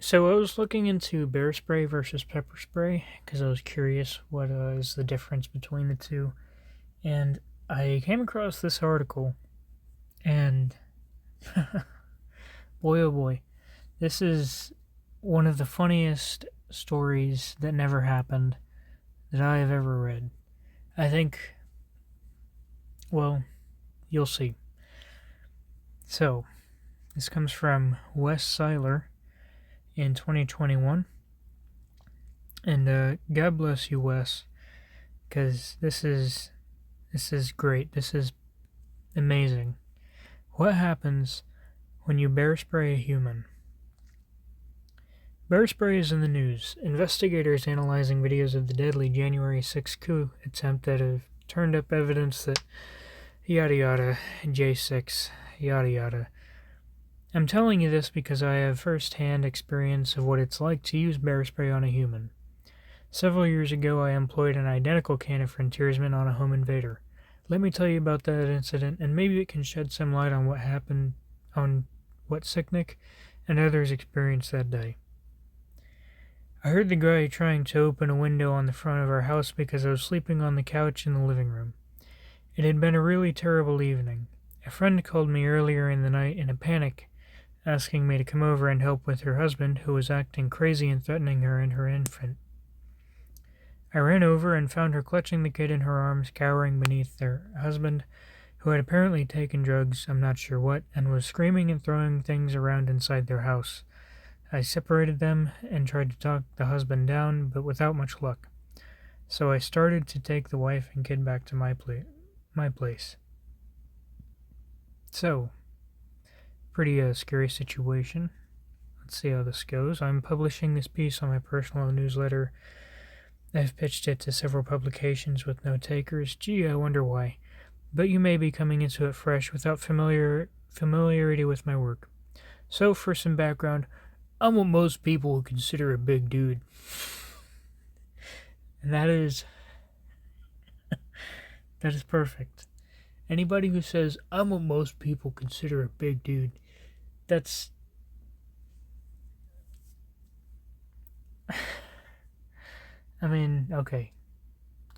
So I was looking into bear spray versus pepper spray because I was curious what is the difference between the two, and I came across this article, and boy oh boy, this is one of the funniest stories that never happened that I have ever read. I think, well, you'll see. So this comes from Wes Seiler in 2021, and God bless you, Wes, because this is great. This is amazing. What happens when you bear spray a human? Bear spray is in the news. Investigators analyzing videos of the deadly January 6th coup attempt that have turned up evidence that yada yada, J6, yada yada. I'm telling you this because I have first-hand experience of what it's like to use bear spray on a human. Several years ago, I employed an identical can of frontiersman on a home invader. Let me tell you about that incident, and maybe it can shed some light on what happened, on what Sicknick and others experienced that day. I heard the guy trying to open a window on the front of our house because I was sleeping on the couch in the living room. It had been a really terrible evening. A friend called me earlier in the night in a panic, asking me to come over and help with her husband, who was acting crazy and threatening her and her infant. I ran over and found her clutching the kid in her arms, cowering beneath their husband, who had apparently taken drugs, I'm not sure what, and was screaming and throwing things around inside their house. I separated them and tried to talk the husband down, but without much luck. So I started to take the wife and kid back to my place. So, pretty scary situation. Let's see how this goes. I'm publishing this piece on my personal newsletter. I've pitched it to several publications with no takers. Gee, I wonder why. But you may be coming into it fresh without familiarity with my work. So, for some background, I'm what most people would consider a big dude. And that is perfect. Anybody who says, I'm what most people consider a big dude, that's... I mean, okay.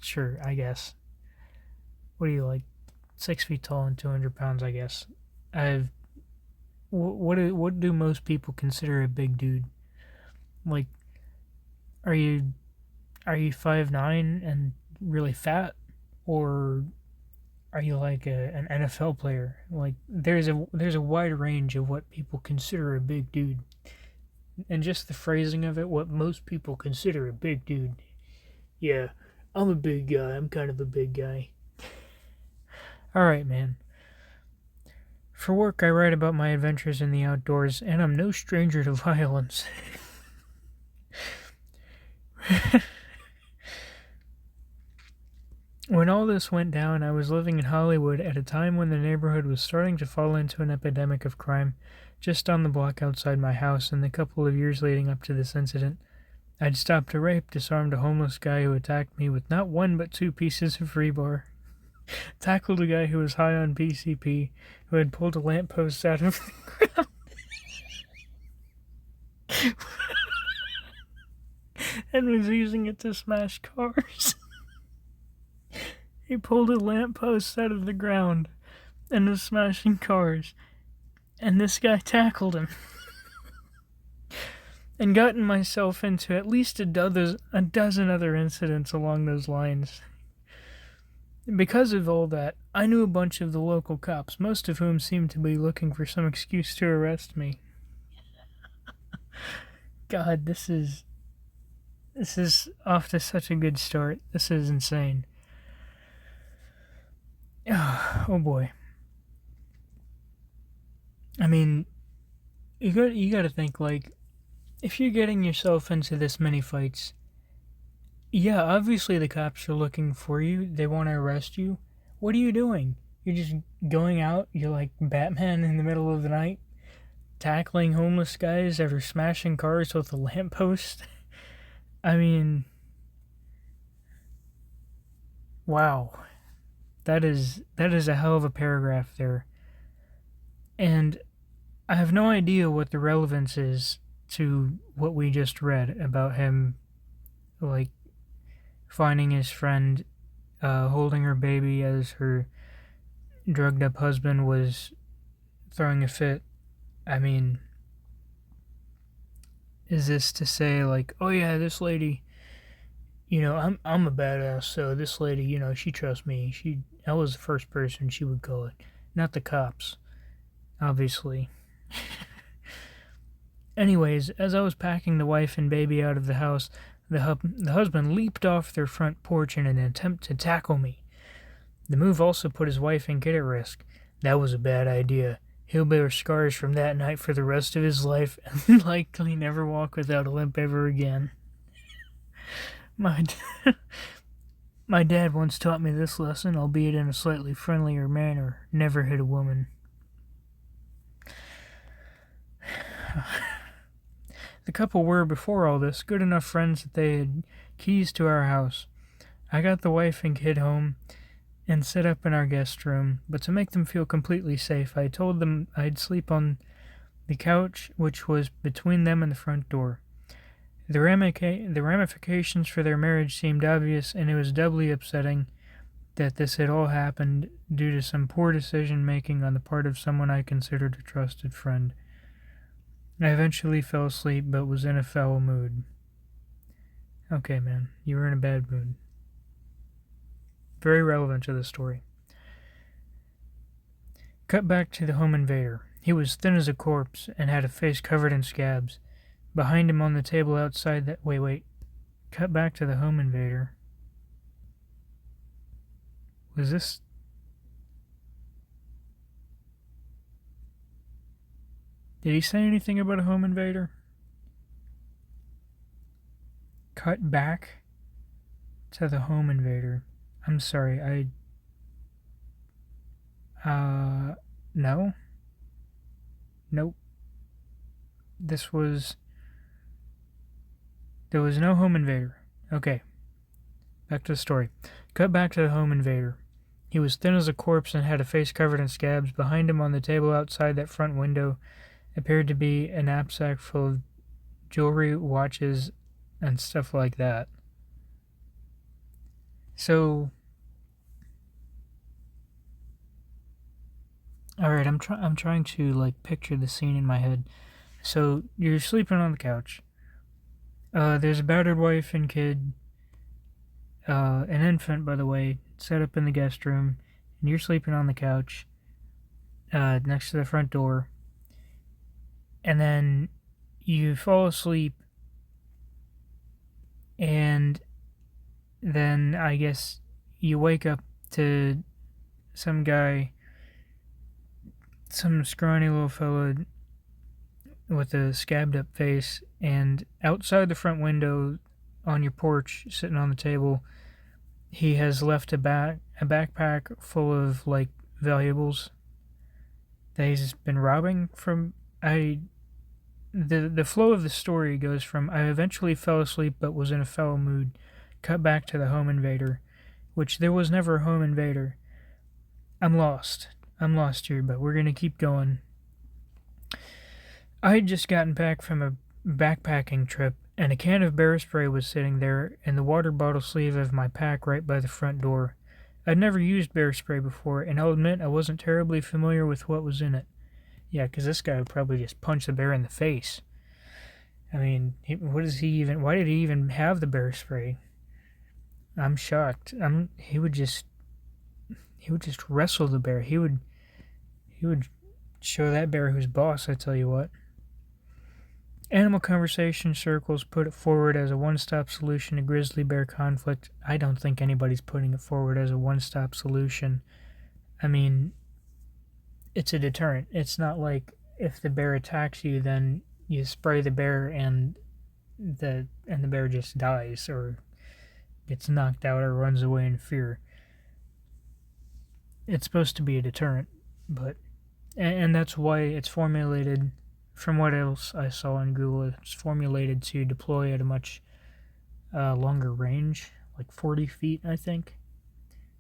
Sure, I guess. What are you, like, 6 feet tall and 200 pounds, I guess. I've... What do most people consider a big dude? Like, are you 5'9" and really fat? Or are you like an NFL player? Like, there's a wide range of what people consider a big dude. And just the phrasing of it, what most people consider a big dude. Yeah, I'm a big guy. I'm kind of a big guy. Alright, man. For work, I write about my adventures in the outdoors, and I'm no stranger to violence. When all this went down, I was living in Hollywood at a time when the neighborhood was starting to fall into an epidemic of crime, just on the block outside my house. In the couple of years leading up to this incident, I'd stopped a rape, disarmed a homeless guy who attacked me with not one but two pieces of rebar, tackled a guy who was high on PCP, who had pulled a lamppost out of the ground, and was using it to smash cars. He pulled a lamppost out of the ground and was smashing cars, and this guy tackled him. And gotten myself into at least a dozen other incidents along those lines. Because of all that, I knew a bunch of the local cops, most of whom seemed to be looking for some excuse to arrest me. God, this is off to such a good start. This is insane. Oh boy. I mean, you got to think, like, if you're getting yourself into this many fights, yeah, obviously the cops are looking for you. They want to arrest you. What are you doing? You're just going out. You're like Batman in the middle of the night, tackling homeless guys that are smashing cars with a lamppost. I mean, wow. That is a hell of a paragraph there. And I have no idea what the relevance is to what we just read about him, like, finding his friend holding her baby as her drugged up husband was throwing a fit. I mean, is this to say, like, oh yeah, this lady, I'm a badass, so this lady, she trusts me. I was the first person she would call it, not the cops, obviously. Anyways, as I was packing the wife and baby out of the house, the husband leaped off their front porch in an attempt to tackle me. The move also put his wife and kid at risk. That was a bad idea. He'll bear scars from that night for the rest of his life and likely never walk without a limp ever again. My dad once taught me this lesson, albeit in a slightly friendlier manner. Never hit a woman. The couple were, before all this, good enough friends that they had keys to our house. I got the wife and kid home and set up in our guest room, but to make them feel completely safe, I told them I'd sleep on the couch, which was between them and the front door. The ramifications for their marriage seemed obvious, and it was doubly upsetting that this had all happened due to some poor decision-making on the part of someone I considered a trusted friend. I eventually fell asleep, but was in a foul mood. Okay, man, you were in a bad mood. Very relevant to the story. Cut back to the home invader. He was thin as a corpse and had a face covered in scabs. Behind him on the table outside that... Wait. Cut back to the home invader. Was this... Did he say anything about a home invader? Cut back to the home invader. I'm sorry, no? Nope. There was no home invader. Okay. Back to the story. Cut back to the home invader. He was thin as a corpse and had a face covered in scabs. Behind him on the table outside that front window appeared to be a knapsack full of jewelry, watches, and stuff like that. So, alright, I'm trying to, like, picture the scene in my head. So, you're sleeping on the couch. There's a battered wife and kid, an infant, by the way, set up in the guest room, and you're sleeping on the couch, next to the front door. And then you fall asleep, and then I guess you wake up to some scrawny little fella with a scabbed up face, and outside the front window on your porch, sitting on the table, he has left a backpack full of, like, valuables that he's been robbing from. The flow of the story goes from I eventually fell asleep but was in a foul mood, cut back to the home invader, which there was never a home invader. I'm lost here, but we're gonna keep going. I had just gotten back from a backpacking trip, and a can of bear spray was sitting there in the water bottle sleeve of my pack right by the front door. I'd never used bear spray before, and I'll admit I wasn't terribly familiar with what was in it. Yeah, because this guy would probably just punch the bear in the face. I mean, why did he even have the bear spray? I'm shocked. He would just wrestle the bear. He would show that bear who's boss, I tell you what. Animal Conversation Circles put it forward as a one-stop solution to grizzly bear conflict. I don't think anybody's putting it forward as a one-stop solution. I mean, it's a deterrent. It's not like if the bear attacks you, then you spray the bear and the bear just dies or gets knocked out or runs away in fear. It's supposed to be a deterrent, and that's why it's formulated. From what else I saw on Google, it's formulated to deploy at a much longer range, like 40 feet, I think.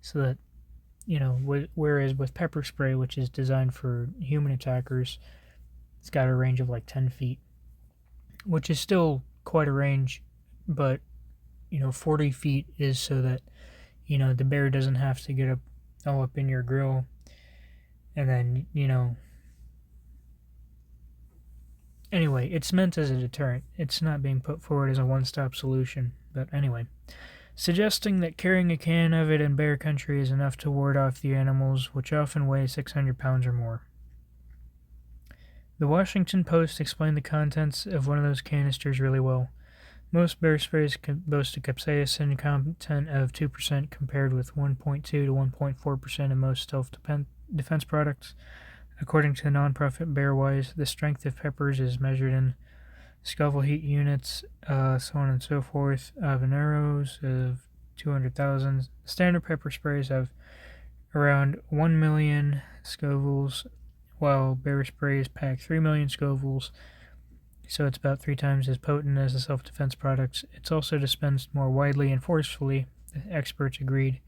So that, whereas with pepper spray, which is designed for human attackers, it's got a range of like 10 feet. which is still quite a range, but 40 feet is so that the bear doesn't have to get all up in your grill, and then anyway, it's meant as a deterrent. It's not being put forward as a one-stop solution. But anyway, suggesting that carrying a can of it in bear country is enough to ward off the animals, which often weigh 600 pounds or more. The Washington Post explained the contents of one of those canisters really well. Most bear sprays boast a capsaicin content of 2% compared with 1.2 to 1.4% in most self-defense products. According to the nonprofit Bearwise, the strength of peppers is measured in Scoville heat units, so on and so forth. Habaneros of 200,000. Standard pepper sprays have around 1 million Scovilles, while bear sprays pack 3 million Scovilles, so it's about 3 times as potent as the self-defense products. It's also dispensed more widely and forcefully, the experts agreed.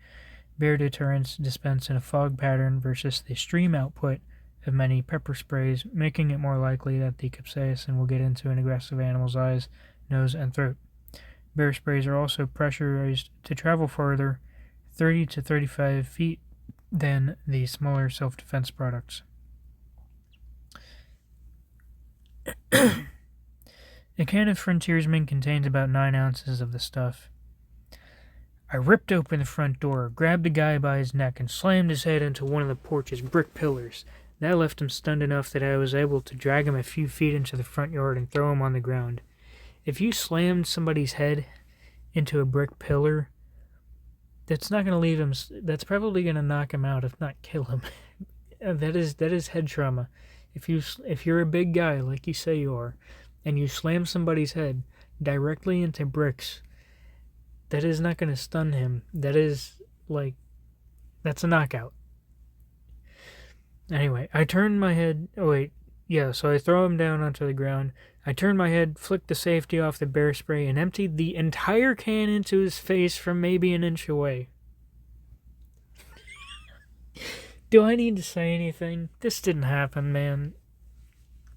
Bear deterrents dispense in a fog pattern versus the stream output of many pepper sprays, making it more likely that the capsaicin will get into an aggressive animal's eyes, nose, and throat. Bear sprays are also pressurized to travel farther, 30 to 35 feet, than the smaller self-defense products. A can of Frontiersman contains about 9 ounces of the stuff. I ripped open the front door, grabbed the guy by his neck, and slammed his head into one of the porch's brick pillars. That left him stunned enough that I was able to drag him a few feet into the front yard and throw him on the ground. If you slammed somebody's head into a brick pillar, that's not going to leave him. That's probably going to knock him out, if not kill him. That is head trauma. If you're a big guy like you say you are, and you slam somebody's head directly into bricks, that is not going to stun him. That's a knockout. Anyway, I turned my head. So I throw him down onto the ground. I turned my head, flicked the safety off the bear spray, and emptied the entire can into his face from maybe an inch away. Do I need to say anything? This didn't happen, man.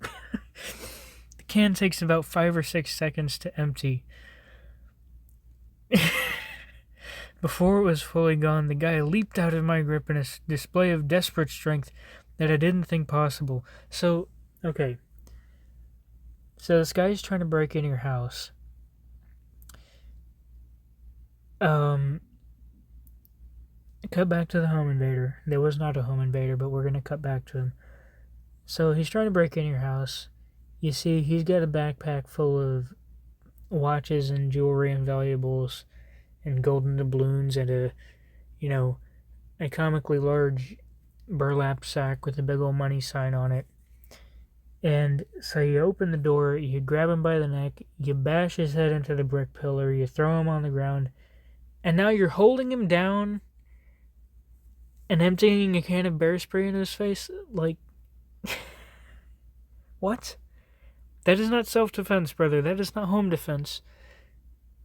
The can takes about 5 or 6 seconds to empty. Before it was fully gone, the guy leaped out of my grip in a display of desperate strength that I didn't think possible. So this guy's trying to break into your house. Cut back to the home invader. There was not a home invader, but we're going to cut back to him. So he's trying to break into your house. You see, he's got a backpack full of watches and jewelry and valuables and golden doubloons and a comically large burlap sack with a big old money sign on it. And so you open the door, you grab him by the neck, you bash his head into the brick pillar, you throw him on the ground, and now you're holding him down and emptying a can of bear spray in his face? What? That is not self-defense, brother. That is not home defense.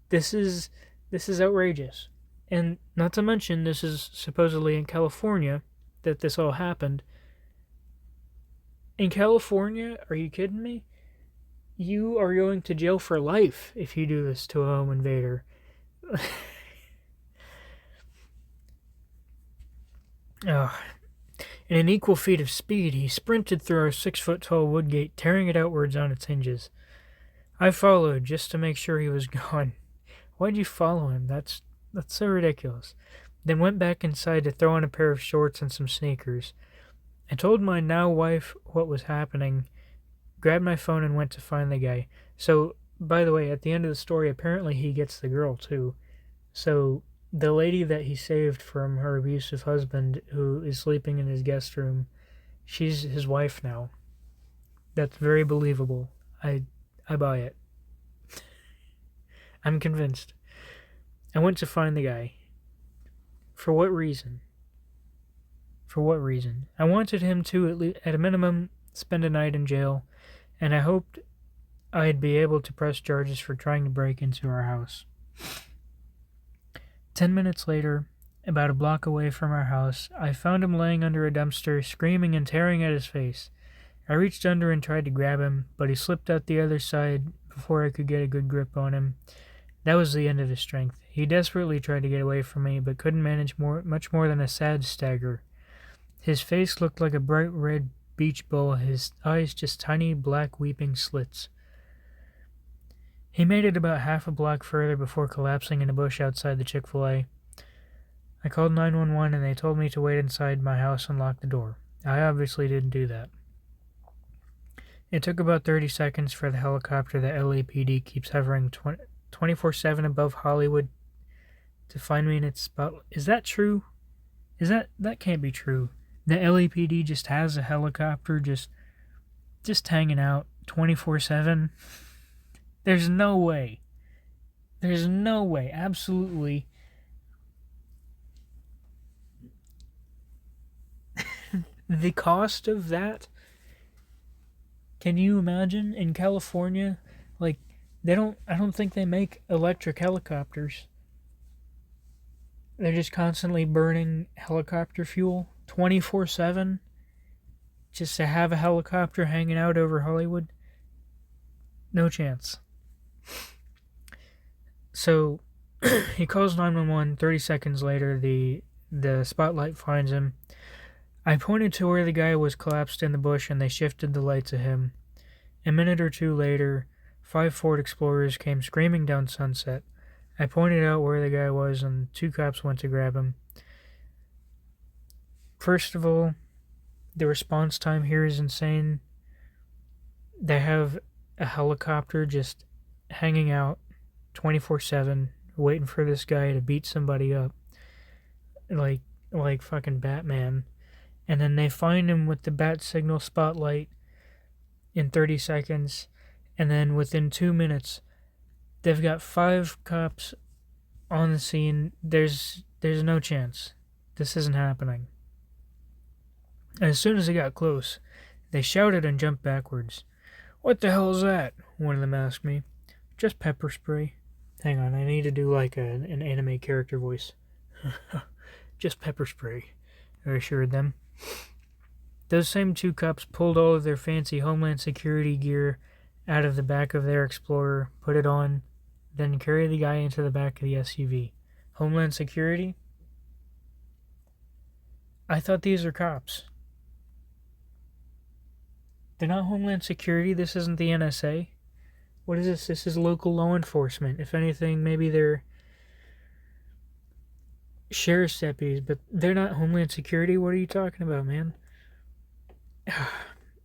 This is outrageous. And not to mention, this is supposedly in California that this all happened. In California? Are you kidding me? You are going to jail for life if you do this to a home invader. In an equal feat of speed, he sprinted through our 6-foot-tall wood gate, tearing it outwards on its hinges. I followed just to make sure he was gone. Why'd you follow him? That's so ridiculous. Then went back inside to throw on a pair of shorts and some sneakers. I told my now wife what was happening, grabbed my phone and went to find the guy. So, by the way, at the end of the story, apparently he gets the girl too. So, the lady that he saved from her abusive husband, who is sleeping in his guest room, she's his wife now. That's very believable. I buy it. I'm convinced. I went to find the guy. For what reason? I wanted him to, at a minimum, spend a night in jail, and I hoped I'd be able to press charges for trying to break into our house. 10 minutes later, about a block away from our house, I found him laying under a dumpster, screaming and tearing at his face. I reached under and tried to grab him, but he slipped out the other side before I could get a good grip on him. That was the end of his strength. He desperately tried to get away from me, but couldn't manage much more than a sad stagger. His face looked like a bright red beach ball, his eyes just tiny black weeping slits. He made it about half a block further before collapsing in a bush outside the Chick-fil-A. I called 911 and they told me to wait inside my house and lock the door. I obviously didn't do that. It took about 30 seconds for the helicopter that LAPD keeps hovering 24/7 above Hollywood to find me in its spot. Is that true? That can't be true. The LAPD just has a helicopter just hanging out 24/7. There's no way. There's no way. Absolutely. The cost of that, can you imagine? In California, like, I don't think they make electric helicopters. They're just constantly burning helicopter fuel 24/7 just to have a helicopter hanging out over Hollywood. No chance. So he calls 911. 30 seconds later, the spotlight finds him. I pointed to where the guy was collapsed in the bush and they shifted the light to him. A minute or two later, 5 Ford Explorers came screaming down Sunset. I pointed out where the guy was and 2 cops went to grab him. First of all, the response time here is insane. They have a helicopter just hanging out 24/7, waiting for this guy to beat somebody up, like fucking Batman. And then they find him with the bat signal spotlight in 30 seconds, and then within 2 minutes, they've got 5 cops on the scene. There's no chance. This isn't happening. And as soon as they got close, they shouted and jumped backwards. "What the hell is that?" one of them asked me. "Just pepper spray." Hang on, I need to do like an anime character voice. "Just pepper spray," I assured them. Those same 2 cops pulled all of their fancy Homeland Security gear out of the back of their Explorer, put it on, then carried the guy into the back of the SUV. Homeland Security? I thought these are cops. They're not Homeland Security? This isn't the NSA? What is this? This is local law enforcement. If anything, maybe they're sheriff's deputies, but they're not Homeland Security. What are you talking about, man?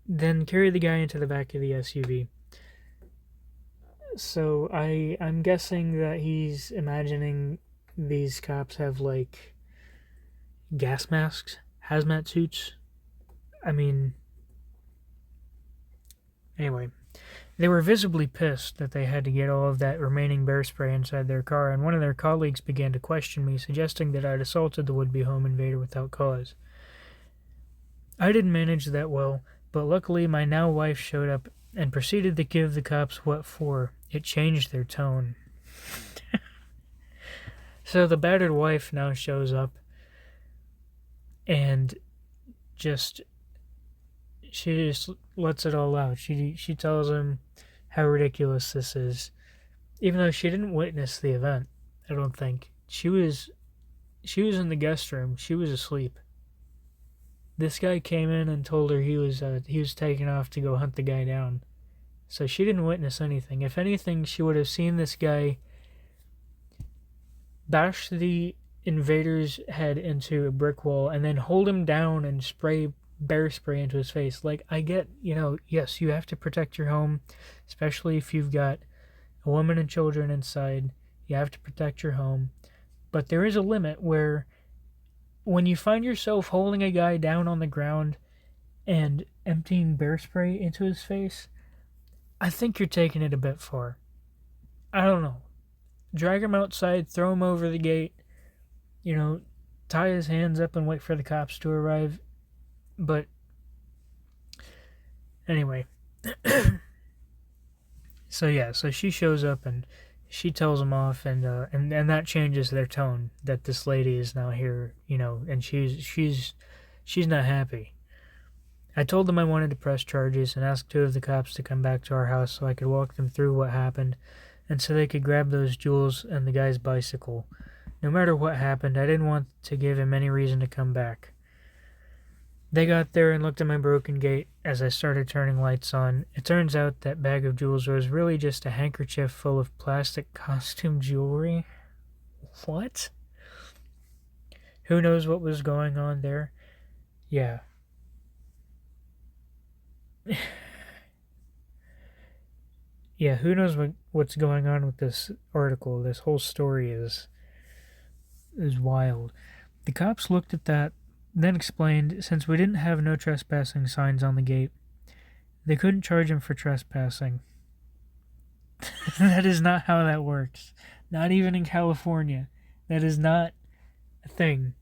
Then carry the guy into the back of the SUV. So I'm guessing that he's imagining these cops have like gas masks, hazmat suits. I mean, anyway. They were visibly pissed that they had to get all of that remaining bear spray inside their car, and one of their colleagues began to question me, suggesting that I'd assaulted the would-be home invader without cause. I didn't manage that well, but luckily my now wife showed up and proceeded to give the cops what for. It changed their tone. So the battered wife now shows up and she just lets it all out. She tells him how ridiculous this is, even though she didn't witness the event. I don't think she was in the guest room. She was asleep. This guy came in and told her he was taking off to go hunt the guy down, so she didn't witness anything. If anything, she would have seen this guy bash the invader's head into a brick wall and then hold him down and spray bear spray into his face. Like, I get, yes, you have to protect your home, especially if you've got a woman and children inside. You have to protect your home. But there is a limit where when you find yourself holding a guy down on the ground and emptying bear spray into his face, I think you're taking it a bit far. I don't know. Drag him outside, throw him over the gate, tie his hands up and wait for the cops to arrive. But anyway, so she shows up and she tells him off, and that changes their tone. That this lady is now here, and she's not happy. I told them I wanted to press charges and asked two of the cops to come back to our house so I could walk them through what happened and so they could grab those jewels and the guy's bicycle. No matter what happened, I didn't want to give him any reason to come back. They got there and looked at my broken gate as I started turning lights on. It turns out that bag of jewels was really just a handkerchief full of plastic costume jewelry. What? Who knows what was going on there? Yeah. Yeah, who knows what's going on with this article. This whole story is wild. The cops looked at that, then explained since we didn't have no trespassing signs on the gate, they couldn't charge him for trespassing. That is not how that works. Not even in California. That is not a thing.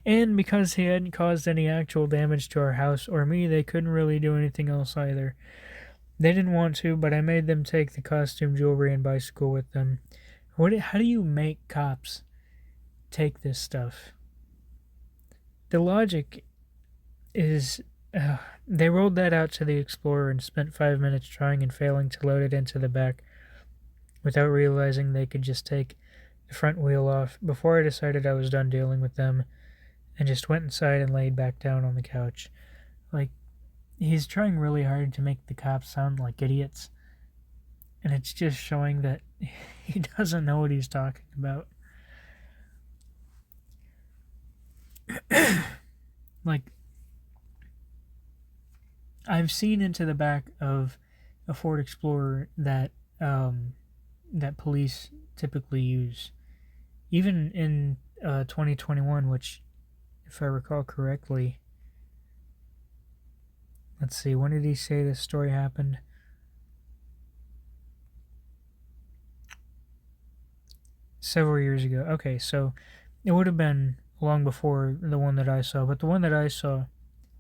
And because he hadn't caused any actual damage to our house or me, they couldn't really do anything else either. They didn't want to, but I made them take the costume jewelry and bicycle with them. How do you make cops take this stuff? The logic is they rolled that out to the Explorer and spent 5 minutes trying and failing to load it into the back without realizing they could just take the front wheel off before I decided I was done dealing with them and just went inside and laid back down on the couch. Like, he's trying really hard to make the cops sound like idiots, and it's just showing that he doesn't know what he's talking about. Like, I've seen into the back of a Ford Explorer that that police typically use, even in 2021, which, if I recall correctly, let's see, when did he say this story happened? Several years ago. Okay, so it would have been long before the one that I saw, but the one that I saw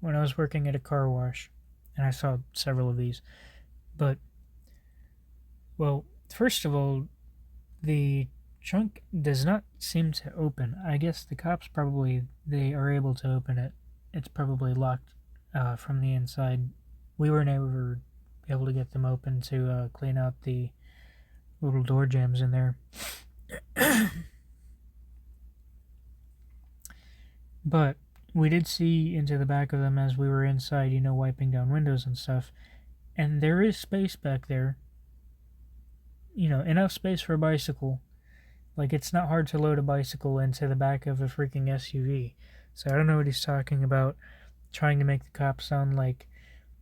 when I was working at a car wash, and I saw several of these. But, well, first of all, the trunk does not seem to open. I guess the cops they are able to open it. It's probably locked from the inside. We were never able to get them open to clean out the little door jambs in there. But we did see into the back of them as we were inside, wiping down windows and stuff. And there is space back there. Enough space for a bicycle. Like, it's not hard to load a bicycle into the back of a freaking SUV. So I don't know what he's talking about, trying to make the cops sound like,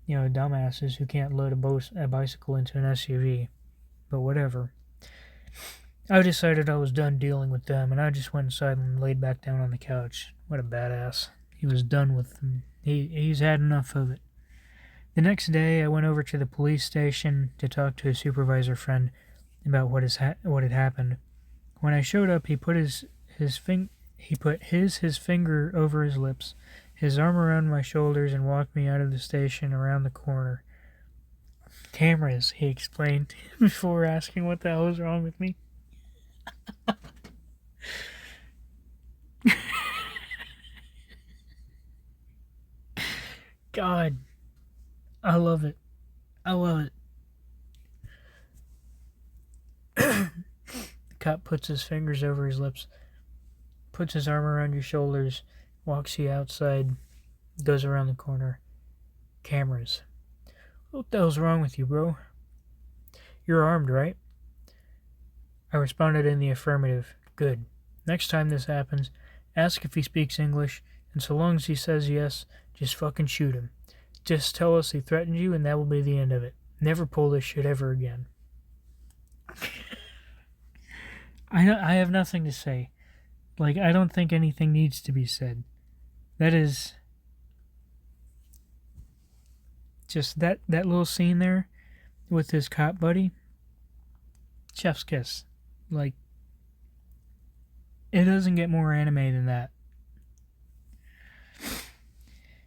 dumbasses who can't load a bicycle into an SUV. But whatever. I decided I was done dealing with them, and I just went inside and laid back down on the couch. What a badass. He was done with them. He's had enough of it. The next day, I went over to the police station to talk to a supervisor friend about what had happened. When I showed up, he put his finger over his lips, his arm around my shoulders, and walked me out of the station around the corner. Cameras, he explained, before asking what the hell was wrong with me. God, I love it. I love it. The cop puts his fingers over his lips, puts his arm around your shoulders, walks you outside, goes around the corner. Cameras. What the hell's wrong with you, bro? You're armed, right? I responded in the affirmative. Good. Next time this happens, ask if he speaks English, and so long as he says yes, just fucking shoot him. Just tell us he threatened you, and that will be the end of it. Never pull this shit ever again. I have nothing to say. Like, I don't think anything needs to be said. That is just that little scene there with his cop buddy. Chef's kiss. Like, it doesn't get more anime than that.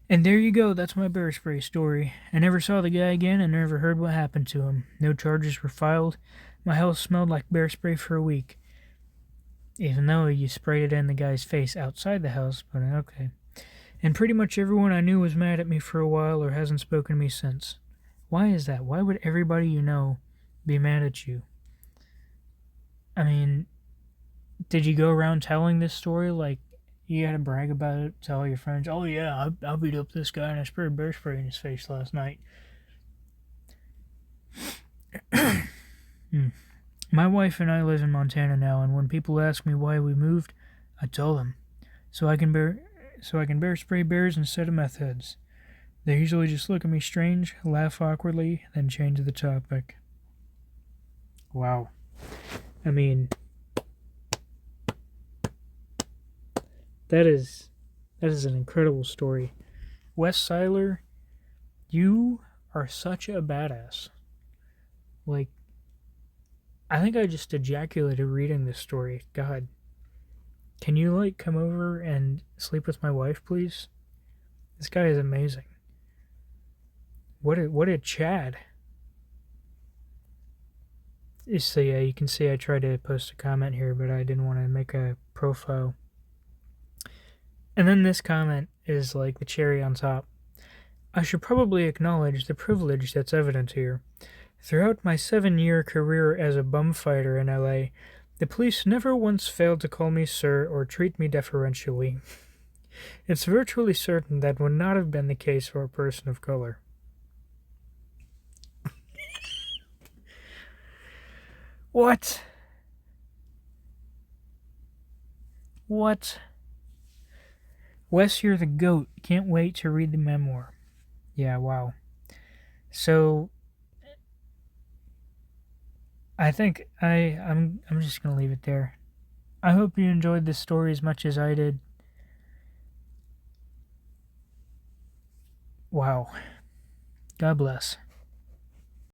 And there you go, that's my bear spray story. I never saw the guy again and never heard what happened to him. No charges were filed. My house smelled like bear spray for a week. Even though you sprayed it in the guy's face outside the house, but okay. And pretty much everyone I knew was mad at me for a while or hasn't spoken to me since. Why is that? Why would everybody you know be mad at you? I mean, did you go around telling this story? Like, you had to brag about it to all your friends? Oh, yeah, I beat up this guy and I sprayed bear spray in his face last night. My wife and I live in Montana now, and when people ask me why we moved, I tell them, so I can bear spray bears instead of meth heads. They usually just look at me strange, laugh awkwardly, then change the topic. Wow. I mean, that is an incredible story. Wes Seiler, you are such a badass. Like, I think I just ejaculated reading this story. God. Can you, like, come over and sleep with my wife, please? This guy is amazing. What a Chad. So yeah, you can see I tried to post a comment here, but I didn't want to make a profile. And then this comment is like the cherry on top. I should probably acknowledge the privilege that's evident here. Throughout my 7-year career as a bum fighter in LA, the police never once failed to call me sir or treat me deferentially. It's virtually certain that would not have been the case for a person of color. What? What? Wes, you're the GOAT. Can't wait to read the memoir. Yeah, wow. So I think I'm just gonna leave it there. I hope you enjoyed this story as much as I did. Wow. God bless.